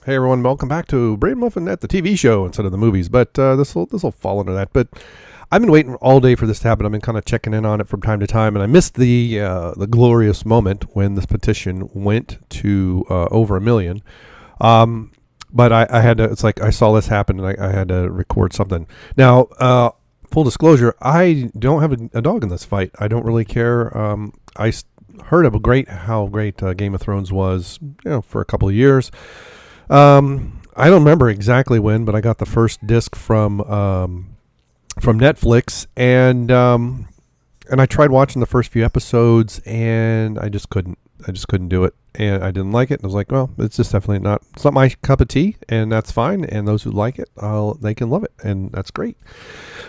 Hey everyone, welcome back to Brain Muffin at the TV show instead of the movies. But this will fall into that. But I've been waiting all day for this to happen. I've been kind of checking in on it from time to time, and I missed the glorious moment when this petition went to over 1 million. But I had to. It's like I saw this happen, and I had to record something. Now, full disclosure, I don't have a dog in this fight. I don't really care. Heard of how great Game of Thrones was, for a couple of years. I don't remember exactly when, but I got the first disc from Netflix, and I tried watching the first few episodes, and I just couldn't do it, and I didn't like it. And I was like, well, it's just definitely it's not my cup of tea, and that's fine. And those who like it, they can love it, and that's great.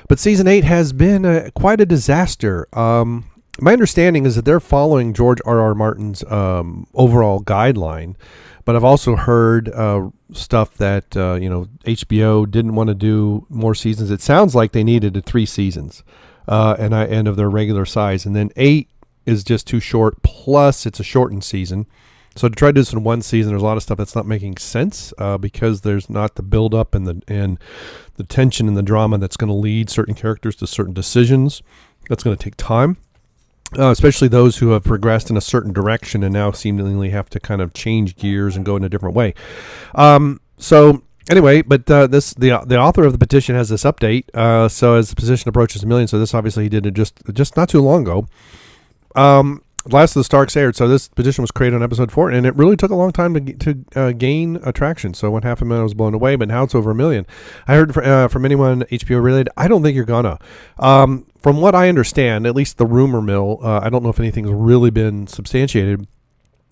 But season 8 has been quite a disaster. My understanding is that they're following George R.R. Martin's overall guideline. But I've also heard stuff that, HBO didn't want to do more seasons. It sounds like they needed 3 seasons and of their regular size. And then 8 is just too short. Plus, it's a shortened season. So to try to do this in one season, there's a lot of stuff that's not making sense because there's not the build-up and the tension and the drama that's going to lead certain characters to certain decisions. That's going to take time. Especially those who have progressed in a certain direction and now seemingly have to kind of change gears and go in a different way. So anyway, but the author of the petition has this update. So as the petition approaches 1 million, so this obviously he did it just not too long ago. Last of the Starks aired, so this petition was created on episode 4, and it really took a long time to gain attraction. So when 500,000 was blown away, but now it's over 1 million. I heard from anyone HBO related, I don't think you're gonna. From what I understand, at least the rumor mill, I don't know if anything's really been substantiated.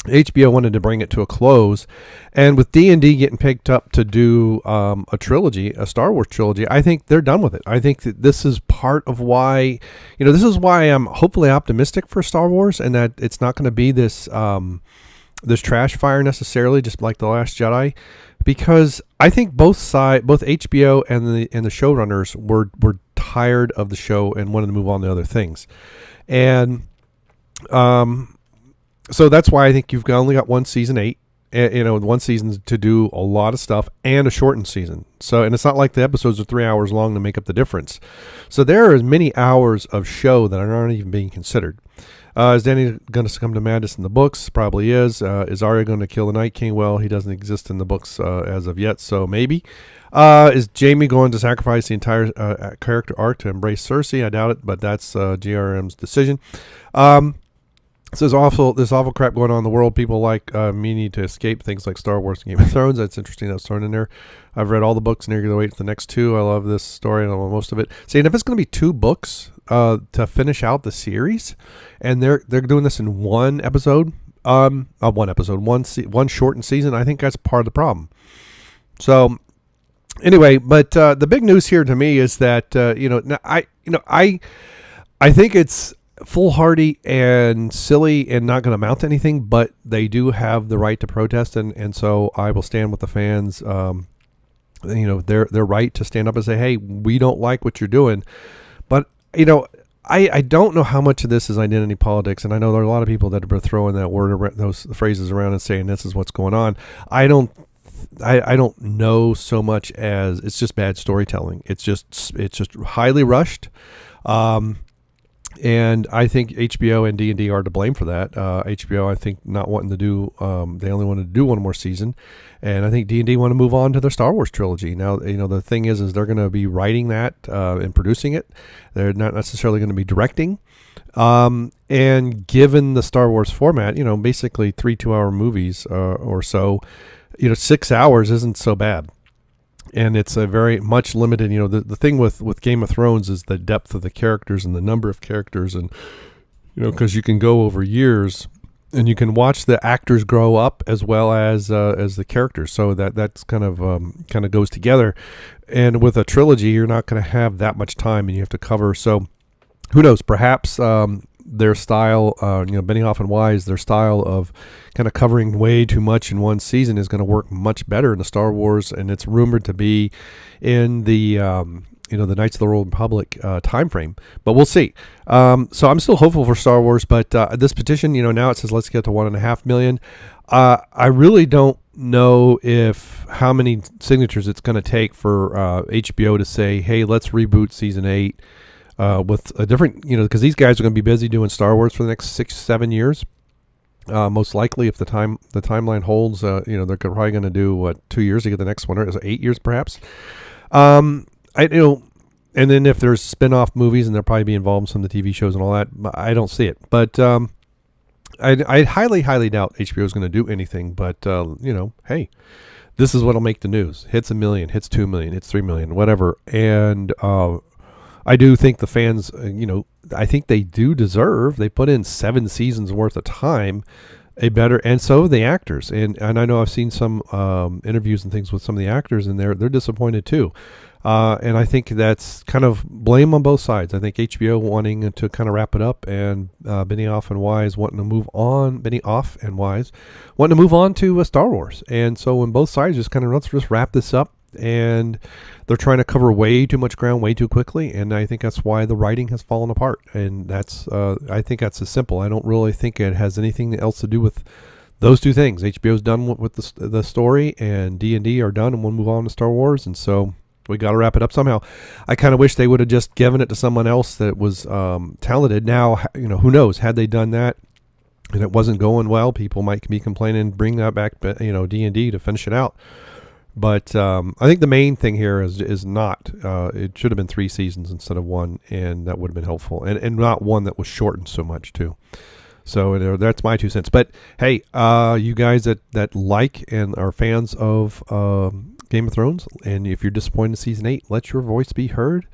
HBO wanted to bring it to a close, and with D&D getting picked up to do a trilogy, a Star Wars trilogy, I think they're done with it. I think that this is part of why, this is why I'm hopefully optimistic for Star Wars, and that it's not going to be this trash fire necessarily, just like The Last Jedi, because I think both HBO and the showrunners were tired of the show and wanted to move on to other things, and so that's why I think you've only got one season 8, one season to do a lot of stuff and a shortened season. So, and it's not like the episodes are 3 hours long to make up the difference. So there are many hours of show that aren't even being considered. Is Danny going to succumb to madness in the books? Probably is. Is Arya going to kill the Night King? Well, he doesn't exist in the books as of yet, so maybe. Is Jaime going to sacrifice the entire character arc to embrace Cersei? I doubt it, but that's GRM's decision. So there's this awful crap going on in the world. People like me need to escape things like Star Wars and Game of Thrones. That's interesting. That's thrown in there. I've read all the books and eagerly wait for the next 2. I love this story and I love most of it. See, and if it's going to be 2 books to finish out the series, and they're doing this in one episode, one shortened season, I think that's part of the problem. So anyway, but the big news here to me is that I think it's foolhardy and silly and not going to amount to anything, but they do have the right to protest, and so I will stand with the fans. Their right to stand up and say, hey, we don't like what you're doing. But I don't know how much of this is identity politics, and I know there are a lot of people that are throwing that word, those phrases around and saying this is what's going on. I don't know so much as it's just bad storytelling. It's just highly rushed. And I think HBO and D&D are to blame for that. HBO, I think, not wanting to do, they only wanted to do one more season. And I think D&D want to move on to their Star Wars trilogy. Now, the thing is they're going to be writing that and producing it. They're not necessarily going to be directing. And given the Star Wars format, basically 3 2-hour movies or so, 6 hours isn't so bad. And it's a very much limited, the thing with Game of Thrones is the depth of the characters and the number of characters. And, because you can go over years and you can watch the actors grow up as well as the characters. So that's kind of goes together. And with a trilogy, you're not going to have that much time and you have to cover. So who knows, perhaps their style, Benioff and Weiss, their style of kind of covering way too much in one season is going to work much better in the Star Wars, and it's rumored to be in the the Knights of the Old Republic time frame. But we'll see. So I'm still hopeful for Star Wars, but this petition, now it says let's get to 1.5 million. I really don't know if how many signatures it's going to take for HBO to say, hey, let's reboot season 8 with a different, because these guys are going to be busy doing Star Wars for the next 6-7 years. Most likely, if the timeline holds, they're probably going to do 2 years to get the next one, or 8 years perhaps. And then if there's spin-off movies, and they'll probably be involved in some of the TV shows and all that, I don't see it. But I highly doubt HBO is going to do anything. But hey, this is what'll make the news. Hits 1 million, hits 2 million, hits 3 million, whatever. And I do think the fans, I think they do deserve. They put in 7 seasons worth of time, and so the actors. And I know I've seen some interviews and things with some of the actors, and they're disappointed too. And I think that's kind of blame on both sides. I think HBO wanting to kind of wrap it up, and Benioff and Wise wanting to move on. Benioff and Wise wanting to move on to Star Wars. And so when both sides just kind of, let's just wrap this up. And they're trying to cover way too much ground way too quickly, and I think that's why the writing has fallen apart. And that's I think that's as simple. I don't really think it has anything else to do with those two things. HBO's done with the story, and D&D are done, and we'll move on to Star Wars. And so we got to wrap it up somehow. I kind of wish they would have just given it to someone else that was talented. Now, who knows? Had they done that and it wasn't going well, people might be complaining. Bring that back, D&D to finish it out. But I think the main thing here is not. It should have been 3 seasons instead of 1, and that would have been helpful. And not one that was shortened so much too. So that's my 2 cents. But hey, you guys that like and are fans of Game of Thrones, and if you're disappointed in season 8, let your voice be heard.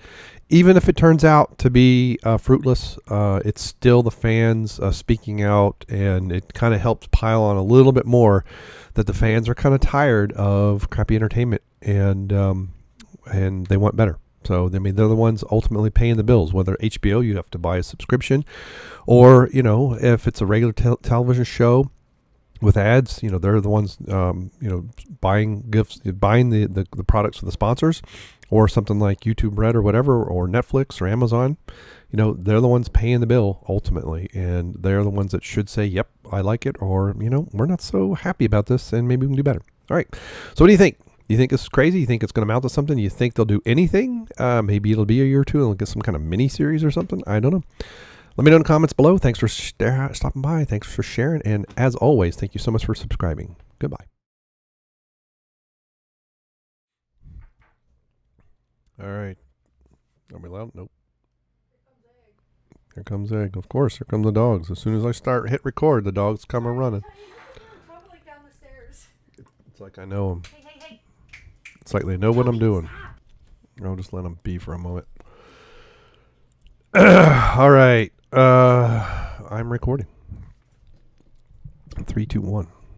Even if it turns out to be fruitless, it's still the fans speaking out, and it kind of helps pile on a little bit more that the fans are kind of tired of crappy entertainment, and they want better. So they're the ones ultimately paying the bills. Whether HBO, you have to buy a subscription, or if it's a regular television show with ads, they're the ones buying the products for the sponsors, or something like YouTube Red or whatever, or Netflix or Amazon. They're the ones paying the bill ultimately, and they're the ones that should say, yep, I like it, or, we're not so happy about this, and maybe we can do better. All right. So what do you think? You think this is crazy? You think it's going to amount to something? You think they'll do anything? Maybe it'll be a year or two, and we'll get some kind of mini series or something. I don't know. Let me know in the comments below. Thanks for stopping by. Thanks for sharing. And as always, thank you so much for subscribing. Goodbye. All right. Are we loud? Nope. Here comes Egg. Of course, here come the dogs. As soon as I hit record, the dogs come running. Probably down the stairs. It's like I know them. Hey. It's like they know what I'm doing. I'll just let them be for a moment. All right. I'm recording. 3, 2, 1.